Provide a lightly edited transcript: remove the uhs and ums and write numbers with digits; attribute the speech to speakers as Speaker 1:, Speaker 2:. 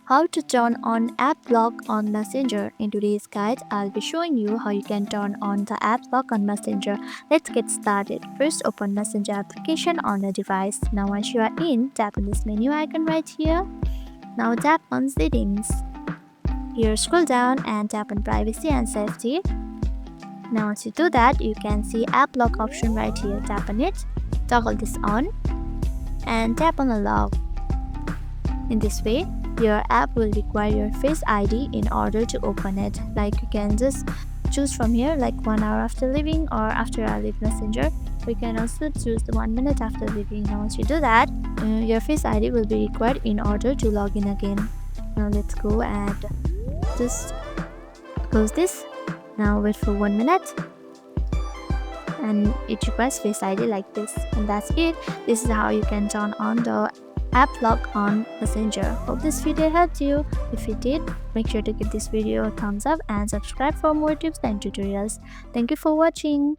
Speaker 1: How to turn on app lock on Messenger. In today's guide, I'll be showing you how you can turn on the app lock on Messenger. Let's get started. First, open Messenger application on the device. Now once you are in, tap on this menu icon right here. Now tap on settings. Here scroll down and tap on privacy and safety. Now once you do that, you can see app lock option right here. Tap on it, toggle this on and tap on allow. In this way, your app will require your Face ID in order to open it. Like you can just choose from here like 1 hour after leaving or after I leave Messenger. You can also choose the 1 minute after leaving. Now once you do that, your Face ID will be required in order to log in again. Now let's go and just close this. Now wait for 1 minute. And it requires Face ID like this, and that's it. This is how you can turn on the app lock on Messenger. Hope this video helped you. If it did, make sure to give this video a thumbs up and subscribe for more tips and tutorials. Thank you for watching.